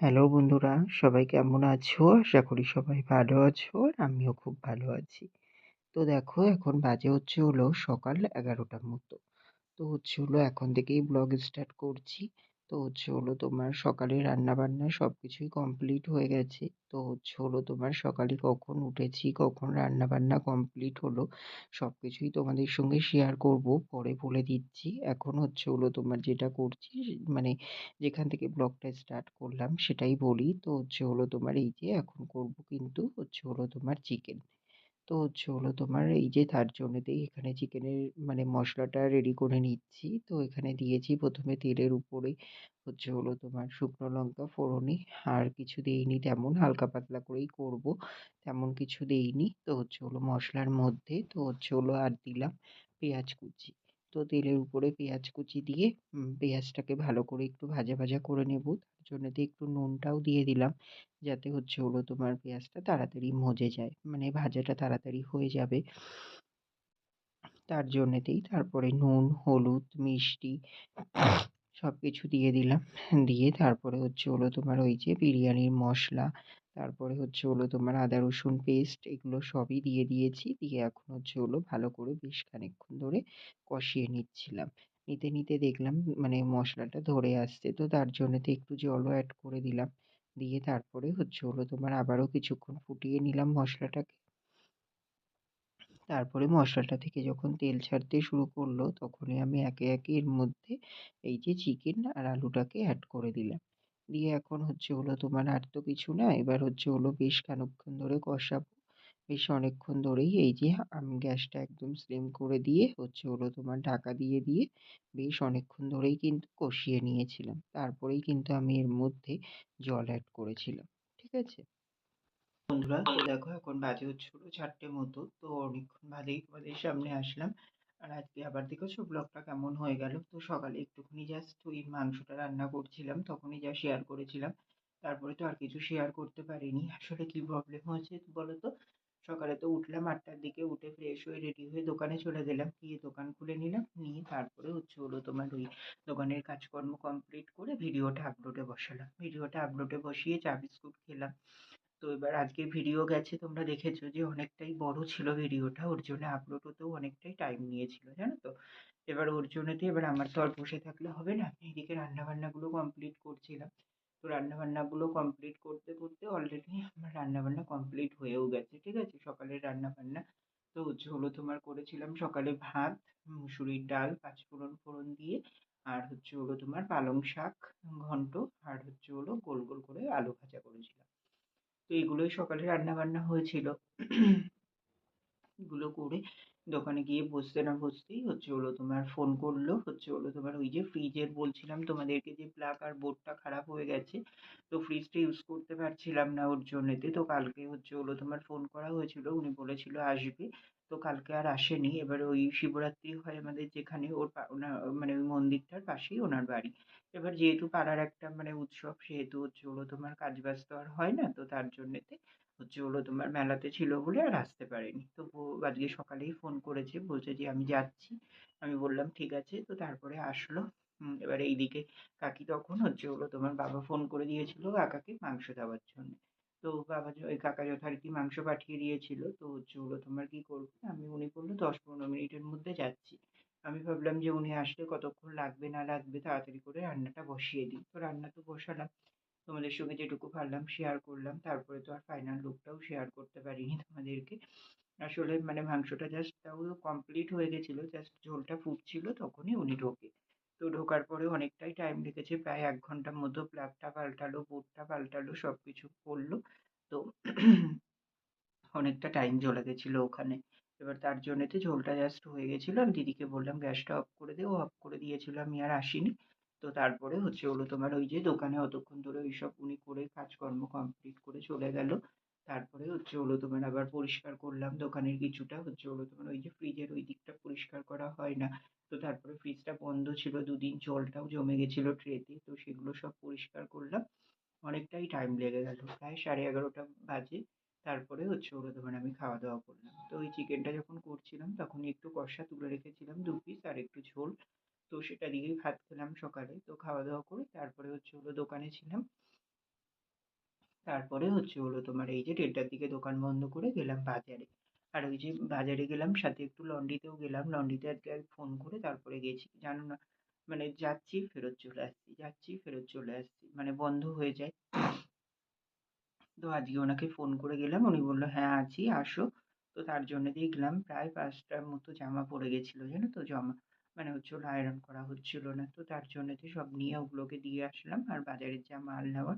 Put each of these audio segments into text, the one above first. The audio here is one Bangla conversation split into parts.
হ্যালো বন্ধুরা, সবাই কেমন আছো? আশা করি সবাই ভালো আছো। আর আমিও খুব ভালো আছি। তো দেখো এখন বাজে হলো সকাল ১১টার মতো। তো এখন থেকেই ব্লগ স্টার্ট করছি। তো তোমার সকালে রান্নাবান্না সবকিছুই কমপ্লিট হয়ে গেছে। তো তোমার সকালে কখন উঠেছি, কখন রান্নাবান্না কমপ্লিট হলো, সবকিছুই তোমাদের সঙ্গে শেয়ার করব। পরে বলে দিচ্ছি। এখন তোমার যেটা করছি মানে যেখান থেকে ব্লগটা স্টার্ট করলাম সেটাই বলি। তো তোমার এই যে এখন করব কিন্তু তোমার চিকেন। তো তোমার এই যে তার জন্যেতেই এখানে চিকেনের মশলাটা রেডি করে নিচ্ছি। তো এখানে দিয়েছি ১ম এ তেলের উপরে তোমার শুকনো লঙ্কা ফোড়নে। আর কিছু দেইনি তেমন, হালকা পাতলা করেই করব। তেমন কিছু দেইনি। তো মশলার মধ্যে তো আর দিলাম পেঁয়াজ কুচি। তো তেলের উপরে পেঁয়াজ কুচি দিয়ে পেঁয়াজটাকে ভালো করে একটু ভাজা, ভাজা করে নেব। তার জন্যেতে একটু নুনটাও দিয়ে দিলাম। যাতে তোমার পেঁয়াজটা তাড়াতাড়ি মজে যায়। মানে ভাজাটা তাড়াতাড়ি হয়ে যাবে। তার জন্যেতেই তারপরে নুন, হলুদ, মিষ্টি সবকিছু দিয়ে দিলাম। দিয়ে তারপরে তোমার ওই যে বিরিয়ানির মসলা, তারপরে তোমার আদা রসুন পেস্ট এগুলো সবই দিয়ে দিয়েছি। দিয়ে এখন ভালো করে বেশ খানিকক্ষণ ধরে কষিয়ে নিচ্ছিলাম। নিতে, নিতে দেখলাম মশলাটা ধরে আসছে। তো তার জন্যেতে একটু জলও এড করে দিলাম। দিয়ে তারপরে তোমার আবারও কিছুক্ষণ ফুটিয়ে নিলাম মশলাটাকে। তারপরে মশলাটা থেকে যখন তেল ছাড়তে শুরু করলো, তখনই আমি একে, একে এর মধ্যে এই যে চিকেন আর আলুটাকে এড করে দিলাম। দিয়ে এখন তোমার আর তো কিছু না। এবার বেশ খানিকক্ষণ ধরে কষাবো। বেশ অনেকক্ষণ ধরেই এই যে আমি গ্যাসটা একদম স্লিম করে দিয়ে তোমার ঢাকা দিয়ে, দিয়ে বেশ অনেকক্ষণ ধরেই কিন্তু কষিয়ে নিয়েছিলাম। তারপরেই কিন্তু আমি এর মধ্যে জল এড করেছিলাম। ঠিক আছে? বন্ধুরা, তো দেখো এখন বাজে 4টে মতো। তো অনেকক্ষণ বাদেই তোমাদের সামনে আসলাম। আর আজকে আবার দেখেছো ব্লগটা কেমন হয়ে গেল। তো সকালে একটুখানি জাস্ট ওই মাংসটা রান্না করছিলাম, তখনই যা শেয়ার করেছিলাম। তারপরে তো আর কিছু শেয়ার করতে পারিনি। আসলে কি প্রবলেম হয়েছে বলো তো? সকালে তো উঠলাম 8টার দিকে, উঠে ফ্রেশ হয়ে রেডি হয়ে দোকানে চলে গেলাম। গিয়ে দোকান খুলে নিলাম। নিয়ে তারপরে তোমার ওই দোকানের কাজকর্ম কমপ্লিট করে ভিডিওটা আপলোডে বসালাম। ভিডিওটা আপলোডে বসিয়ে চা বিস্কুট খেলাম। তো এবার আজকের ভিডিও গেছে, তোমরা দেখেছো যে অনেকটাই বড় ছিল ভিডিওটা। ওর জন্য আপলোড হতেও অনেকটাই টাইম নিয়েছিল, জানো তো? এবার ওর জন্যতে এবার আমার তো আর বসে থাকলে হবে না। এইদিকে রান্নাবান্নাগুলো কমপ্লিট করছিলাম। তো রান্নাবান্নাগুলো কমপ্লিট করতে, করতে অলরেডি আমার রান্নাবান্না কমপ্লিট হয়েও গেছে। ঠিক আছে? সকালের রান্নাবান্না তো তোমার করেছিলাম সকালে ভাত, মুসুরির ডাল, পাঁচফোড়ন ফোড়ন দিয়ে। আর তোমার পালং শাক ঘন্ট। আর গোল, গোল করে আলু ভাজা করেছিলাম। তো এগুলোই সকালে রান্নাবান্না হয়েছিল। এগুলো করে দোকানে গিয়ে বসতে না বসতেই তোমার ফোন করলো। তোমার ওই যে ফ্রিজের বলছিলাম তোমাদেরকে যে প্লাগ আর বোর্ডটা খারাপ হয়ে গেছে। তো ফ্রিজটা ইউজ করতে পারছিলাম না ওর জন্যেতে। তো কালকে তোমার ফোন করা হয়েছিল, উনি বলেছিল আসবে। তো কালকে আর আসেনি। এবার ওই শিবরাত্রি হয় আমাদের যেখানে, ওর ওনার ওই মন্দিরটার পাশেই ওনার বাড়ি। এবার যেহেতু পাড়ার একটা উৎসব, সেহেতু তোমার কাজ বাজ তো আর হয় না। তো তার জন্যেতে তোমার মেলাতে ছিল বলে আর আসতে পারেনি। তো আজকে সকালেই ফোন করেছে, বলছে যে আমি যাচ্ছি। আমি বললাম ঠিক আছে। তো তারপরে আসলো। এবার এইদিকে কাকি তখন তোমার বাবা ফোন করে দিয়েছিল কাকাকে মাংস দেওয়ার জন্য। তো বাবা ওই কাকা যথারীতি মাংস পাঠিয়ে দিয়েছিল। তো তোমার কি করবো, উনি বললো 10-15 মিনিটের মধ্যে যাচ্ছি। আমি ভাবলাম যে উনি আসলে কতক্ষণ লাগবে না লাগবে, তাড়াতাড়ি করে রান্নাটা বসিয়ে দিই। তো রান্না তো বসালাম। তোমাদের সঙ্গে যেটুকু পারলাম শেয়ার করলাম। তারপরে তো আর ফাইনাল লুকটাও শেয়ার করতে পারিনি তোমাদেরকে। আসলে মাংসটা জাস্ট তাও কমপ্লিট হয়ে গেছিল, জাস্ট ঝোলটা ফুটছিল তখনই উনি ঢোকে। তো ঢোকার পরে অনেকটাই টাইম লেগেছে, প্রায় 1 ঘন্টার মতো। প্লাগটা পাল্টালো, বোর্ডটা পাল্টালো, সবকিছু করলো। তো অনেকটা টাইম চলে গেছিল ওখানে। এবার তার জন্যেতে ঝোলটা জাস্ট হয়ে গেছিল। আমি দিদিকে বললাম গ্যাসটা অফ করে দে, ও অফ করে দিয়েছিল, আমি আর আসিনি। তো তারপরে তোমার ওই যে দোকানে অতক্ষণ ধরে ওইসব উনি করে কাজকর্ম কমপ্লিট করে চলে গেল। তারপরে তোমার আবার পরিষ্কার করলাম দোকানের কিছুটা। তোমার ওই যে ফ্রিজের ওই দিকটা পরিষ্কার করা হয় না। তো তারপরে ফ্রিজটা বন্ধ ছিল দুদিন, জলটাও জমে গেছিল ট্রেতে। তো সেগুলো সব পরিষ্কার করলাম। অনেকটাই টাইম লেগে গেল, প্রায় 11:30 বাজে। তারপরে তোমার আমি খাওয়া দাওয়া করলাম। তো ওই চিকেনটা যখন করছিলাম তখনই একটু কষা তুলে রেখেছিলাম 2 পিস, আর একটু ঝোল। তো সেটা দিয়েই ভাত খেলাম সকালে। তো খাওয়া দাওয়া করে তারপরে দোকানে ছিলাম। তারপরে হচ্ছে হলো তোমার এই যে ১:৩০ দিকে দোকান বন্ধ করে গেলাম বাজারে। আর ওই যে বাজারে গেলাম সাথে একটু লন্ড্রিতেও গেলাম। লন্ড্রিতে আজকে আর ফোন করে তারপরে গেছি। জানো না মানে যাচ্ছি ফেরত চলে আসছি, যাচ্ছি ফেরত চলে আসছি। মানে বন্ধ হয়ে যায়। তো আজকে ওনাকে ফোন করে গেলাম। উনি বলল, "হ্যাঁ, আছি, আসো।" তো তার জন্য দেখলাম প্রায় ৫ টার মতো জামা পড়ে গেছিল, জানো তো? মানে হচ্ছে হলো আয়রন করা হচ্ছিল না। তো তার জন্যেতে সব নিয়ে ওগুলোকে দিয়ে আসলাম। আর বাজারের যা মাল নেওয়ার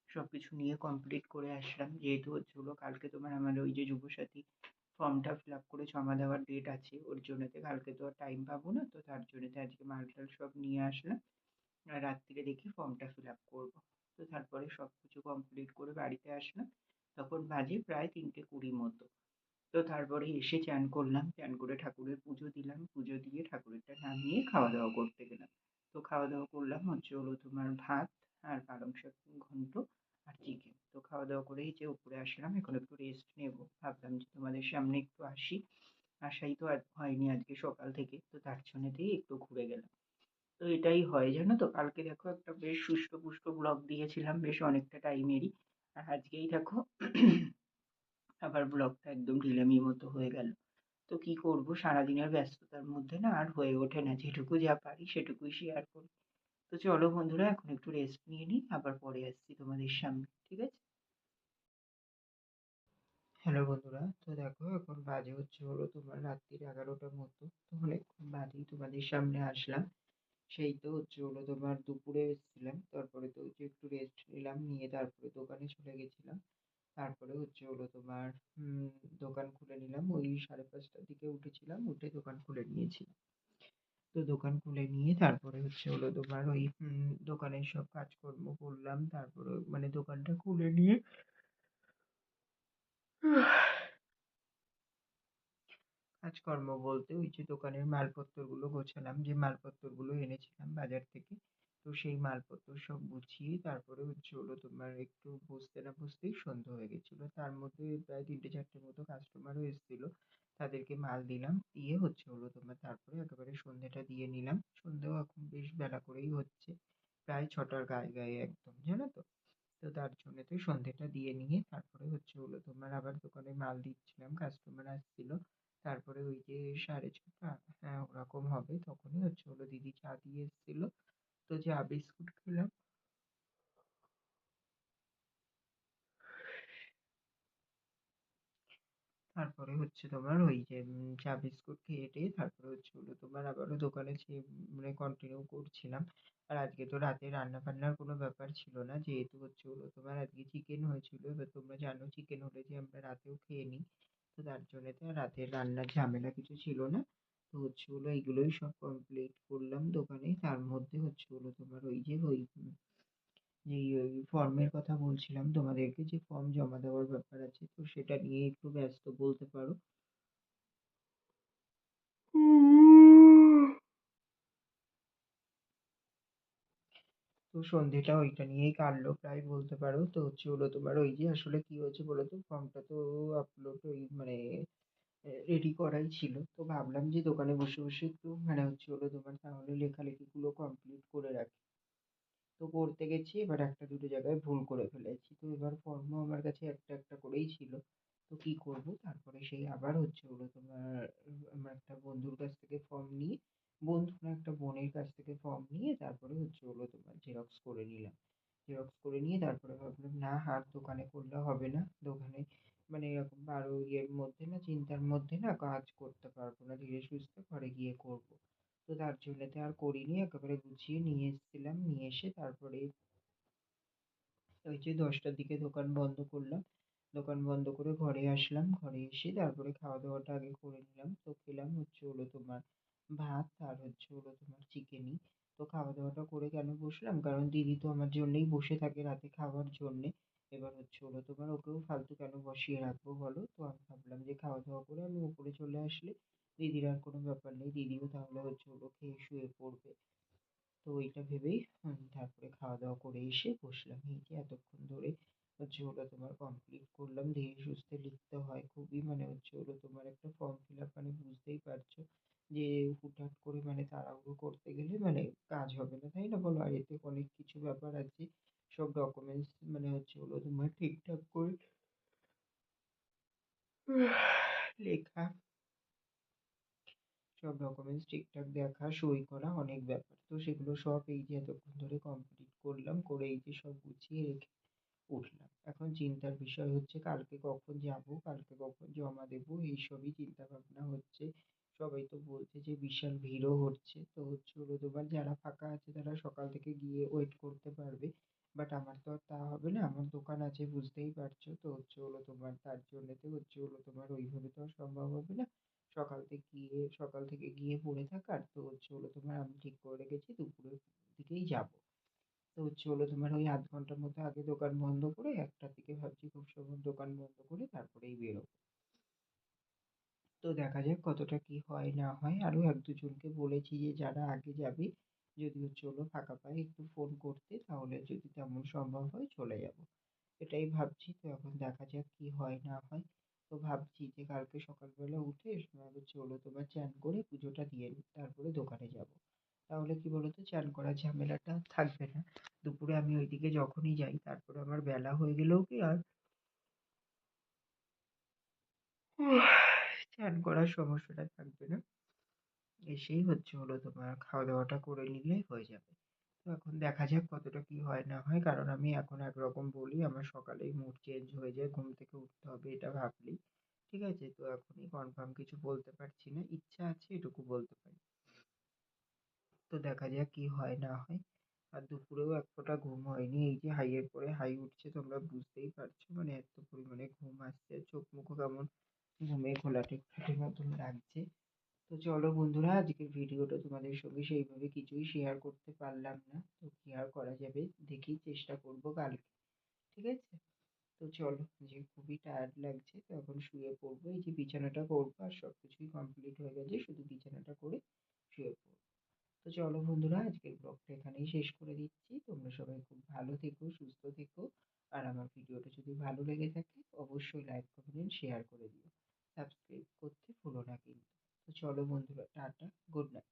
সবকিছু নিয়ে কমপ্লিট করে আসলাম। যেহেতু হচ্ছে হলো কালকে তোমার আমার ওই যে যুবসাথী ফর্মটা ফিল আপ করে জমা দেওয়ার ডেট আছে। ওর জন্যতে কালকে তো আর টাইম পাবো না। তো তার জন্যতে আজকে মাল-টাল সব নিয়ে আসলাম। আর রাত্তিরে দেখি ফর্মটা ফিল আপ করবো। তো তারপরে সবকিছু কমপ্লিট করে বাড়িতে আসলাম। তখন বাজে প্রায় ৩:২০ মতো। তো তারপরে এসে চান করলাম। চান করে ঠাকুরের পুজো দিলাম। পুজো দিয়ে ঠাকুরেরটা নামিয়ে খাওয়া-দাওয়া করতে গেলাম। তো খাওয়া-দাওয়া করলাম হচ্ছে হলো তোমার ভাত আর পালং শাক ঘন্ট আর চিকেন। তো খাওয়া-দাওয়া করে এই যে উপরে আসলাম। এখন একটু রেস্ট নেবো। ভাবলাম যে তোমাদের সামনে একটু আসি। আসাই তো আর হয়নি আজকে সকাল থেকে। তো তার জন্যেতেই একটু ঘুরে গেলাম। তো এটাই হয় জানো তো? কালকে দেখো একটা বেশ সুষ্ঠু-পুষ্ট ব্লগ দিয়েছিলাম বেশ অনেকটা টাইমেরই। আর আজকেই দেখো আবার ব্লগটা একদম ঢিলেমির মতো হয়ে গেল। তো কি করব সারাদিনের ব্যস্ততার মধ্যে না আর হয়ে ওঠে না। যেটুকু যা পারি সেটুকুই শেয়ার করি। তো চলো বন্ধুরা এখন একটু রেস্ট নিয়ে নিই। আবার পরে আসছি তোমাদের সামনে। ঠিক আছে? হ্যালো বন্ধুরা, তো দেখো এখন বাজে হচ্ছে হলো তোমার রাত্রির ১১টার মতো। তো অনেকক্ষণ বাদেই তোমাদের সামনে আসলাম। সেই তো হচ্ছে হলো তোমার দুপুরে এসেছিলাম। তারপরে তো ওই যে একটু রেস্ট নিলাম, নিয়ে তারপরে দোকানে চলে গেছিলাম। তারপরে হচ্ছে হলো তোমার উম দোকান খুলে নিলাম। ওই ৫:৩০টার দিকে উঠেছিলাম, উঠে দোকান খুলে নিয়েছিলাম। তো দোকান খুলে নিয়ে তারপরে হচ্ছে হলো তোমার ওই দোকানের সব কাজকর্ম করলাম। তারপরে মানে দোকানটা খুলে নিয়ে কাজকর্ম বলতে ওই যে দোকানের মালপত্রগুলো গোছালাম। যে মালপত্রগুলো এনেছিলাম বাজার থেকে। তো সেই মালপত্র সব গুছিয়ে তারপরে হচ্ছে হলো তোমার একটু বসতে না বসতেই সন্ধ্যা হয়ে গেছিল। তার মধ্যে প্রায় ৩টে-৪টে মতো কাস্টমারও এসেছিল। তাদেরকে মাল দিলাম। দিয়ে হচ্ছে হলো তোমার তারপরে একেবারে সন্ধ্যেটা দিয়ে নিলাম। সন্ধ্যেও এখন বেশ বেলা করেই হচ্ছে। প্রায় ৬টার গায়ে, গায়ে একদম, জানো তো? তো তার জন্যেতে সন্ধ্যেটা দিয়ে নিয়ে তারপরে হচ্ছে হলো তোমার আবার দোকানে মাল দিচ্ছিলাম। কাস্টমার আসছিল। তারপরে ওই যে ৬:৩০ হ্যাঁ, ওরকম হবে। তখনই হচ্ছে হলো দিদি চা দিয়ে এসেছিল। তো চা বিস্কুট খেলাম। তারপরে হচ্ছে তোমার ওই যে চা বিস্কুট খেয়ে-টেয়ে তারপরে হচ্ছে হলো তোমার আবারও দোকানে যেয়ে মানে কন্টিনিউ করছিলাম। আর আজকে তো রাতে রান্না-বান্নার কোনো ব্যাপার ছিল না। যেহেতু হচ্ছে হলো তোমার আজকে চিকেন হয়েছিল। এবার তোমরা জানো চিকেন হলে যে আমরা রাতেও খেয়ে নিই। তো তার জন্যেতে আর রাতের রান্নার ঝামেলা কিছু ছিল না। তো হচ্ছে হলো এগুলোই সব কমপ্লিট করলাম দোকানে। তার মধ্যে হচ্ছে হলো তোমার ওই যে ওই যেই ওই ফর্মের কথা বলছিলাম তোমাদেরকে, যে ফর্ম জমা দেওয়ার ব্যাপার আছে। তো সেটা নিয়ে একটু ব্যস্ত বলতে পারো। তো সন্ধেটা ওইটা নিয়েই কাটলো প্রায় বলতে পারো। তো হচ্ছে হলো তোমার ওই যে আসলে কি হয়েছে বলো তো? ফর্মটা তো আপলোড ওই মানে রেডি করাই ছিল। তো ভাবলাম যে দোকানে বসে, বসে একটু মানে হচ্ছে হলো তোমার তাহলে লেখালেখিগুলো কমপ্লিট করে রাখি। তো করতে গেছি এবার ১টা-২টো জায়গায় ভুল করে ফেলেছি। তো এবার ফর্মও আমার কাছে একটা, একটা করেই ছিল। তো কি করব? তারপরে সেই আবার হচ্ছে হলো তোমার আমার একটা বন্ধুর কাছ থেকে ফর্ম নিয়ে, বন্ধু না একটা বোনের কাছ থেকে ফর্ম নিয়ে তারপরে হচ্ছে হলো তোমার জেরক্স করে নিলাম। জেরক্স করে নিয়ে তারপরে ভাবলাম না আর দোকানে করলে হবে না। দোকানে মানে এরকম আরো ইয়ের মধ্যে না চিন্তার মধ্যে না কাজ করতে পারবো না। ধীরে সুস্থে ঘরে গিয়ে করব। তো তার জন্যেতে আর করিনি। একেবারে গুছিয়ে নিয়ে এসেছিলাম। নিয়ে এসে তারপরে ওই যে ১০টার দিকে দোকান বন্ধ করলাম। দোকান বন্ধ করে ঘরে আসলাম। ঘরে এসে তারপরে খাওয়া-দাওয়াটা আগে করে নিলাম। তো খেলাম হচ্ছে হলো তোমার ভাত আর হচ্ছে হলো তোমার চিকেনই। তো খাওয়া-দাওয়াটা করে কেন বসলাম? কারণ দিদি তো আমার জন্যেই বসে থাকে রাতে খাওয়ার জন্যে। এবার হচ্ছে হলো তোমার ওকেও ফালতু কেন বসিয়ে রাখবো বলো? তো আমি ভাবলাম যে খাওয়া-দাওয়া করে আমি উপরে চলে আসলে দিদির আর কোনো ব্যাপার নেই। দিদিও তাহলে হচ্ছে হলো খেয়ে শুয়ে পড়বে। তো ওইটা ভেবেই তারপরে খাওয়া-দাওয়া করে এসে বসলাম। এই যে এতক্ষণ ধরে হচ্ছে হলো তোমার কমপ্লিট করলাম। ধীরে সুস্থে লিখতে হয় খুবই মানে হচ্ছে হলো তোমার একটা ফর্ম ফিল আপ মানে বুঝতেই পারছো যে হুটহাট করে মানে তাড়াহুড়ো করতে গেলে মানে কাজ হবে না, তাই না বলো? আর এতে অনেক কিছু ব্যাপার আছে সব ডকুমেন্টস মানে হচ্ছে হলো তোমার ঠিকঠাক করে লেখা, সব ডকুমেন্টস ঠিকঠাক দেখা, সই করা অনেক ব্যাপার। তো সেগুলো সব এই যে এতক্ষণ ধরে কমপ্লিট করলাম, করে এই যে সব গুছিয়ে রেখে উঠলাম। এখন চিন্তার বিষয় হচ্ছে কালকে কখন যাবো, কালকে কখন জমা দেবো, এইসবই চিন্তা ভাবনা হচ্ছে। সবাই তো বলছে যে বিশাল ভিড়ও হচ্ছে। তো হচ্ছে হলো তোমার যারা ফাঁকা আছে তারা সকাল থেকে গিয়ে ওয়েট করতে পারবে। বাট আমার তো আর তা হবে না। আমার দোকান আছে বুঝতেই পারছো। তো হচ্ছে হলো তোমার তার জন্যেতে হচ্ছে হলো তোমার ওইভাবে তো আর সম্ভব হবে না। সকাল থেকে গিয়ে পড়ে থাকার। তো হচ্ছে হলো তোমার আমি ঠিক করে রেখেছি দুপুরের দিকেই যাবো। তো হচ্ছে হলো তোমার ওই ০.৫ ঘন্টার মতো আগে দোকান বন্ধ করে ১টার দিকে ভাবছি খুব সম্ভব দোকান বন্ধ করে তারপরেই বেরোবো। তো দেখা যাক কতটা কি হয় না হয়। আরো ১-২ জনকে বলেছি যে যারা আগে যাবে যদি হচ্ছে হলো ফাঁকা পাই একটু ফোন করতে, তাহলে যদি তেমন সম্ভব হয় চলে যাবো। এটাই ভাবছি। তো এখন দেখা যাক কি হয় না হয়। তো ভাবছি যে কালকে সকালবেলা উঠে হচ্ছে হলো তোমার চান করে পুজোটা দিয়ে নিই। তারপরে দোকানে যাবো। তাহলে কি বলতো চান করার ঝামেলাটা থাকবে না। দুপুরে আমি ওইদিকে যখনই যাই তারপরে আমার বেলা হয়ে গেলেও কি আর চান করার সমস্যাটা থাকবে না। এসেই হচ্ছে হলো তোমার খাওয়া-দাওয়াটা করে নিলেই হয়ে যাবে। তো এখন দেখা যাক কতটা কি হয় না হয়। কারণ আমি এখন একরকম বলি আমার সকালেই মুড চেঞ্জ হয়ে যায়। ঘুম থেকে উঠতে হবে এটা ভাবলেই। ঠিক আছে? তো এখনই কনফার্ম কিছু বলতে পারছি না। ইচ্ছা আছে এটুকু বলতে পারি। তো দেখা যাক কি হয় না হয়। আর দুপুরেও এক ফোঁটা ঘুম হয়নি। এই যে হাই এর পরে হাই উঠছে তোমরা বুঝতেই পারছো। মানে এত পরিমাণে ঘুম আসছে। চোখ মুখও কেমন ঘুমে ঘোলাটে ঘোলাটে মতন লাগছে। তো চলো বন্ধুরা আজকের ভিডিওটা তোমাদের সঙ্গে সেইভাবে কিছুই শেয়ার করতে পারলাম না। তো কি আর করা যাবে? দেখি চেষ্টা করব কালকে। ঠিক আছে? তো চলো যে খুবই টায়ার্ড লাগছে তো এখন শুয়ে পড়বো। এই যে বিছানাটা করবো আর সবকিছুই কমপ্লিট হয়ে গেছে। শুধু বিছানাটা করে শুয়ে পড়বো। তো চলো বন্ধুরা আজকের ব্লগটা এখানেই শেষ করে দিচ্ছি। তোমরা সবাই খুব ভালো থেকো, সুস্থ থেকো। আর আমার ভিডিওটা যদি ভালো লেগে থাকে অবশ্যই লাইক, কমেন্ট, শেয়ার করে দিও। সাবস্ক্রাইব করতে ভুলো না কিন্তু। তো চলো বন্ধুরা টাটা, গুড নাইট।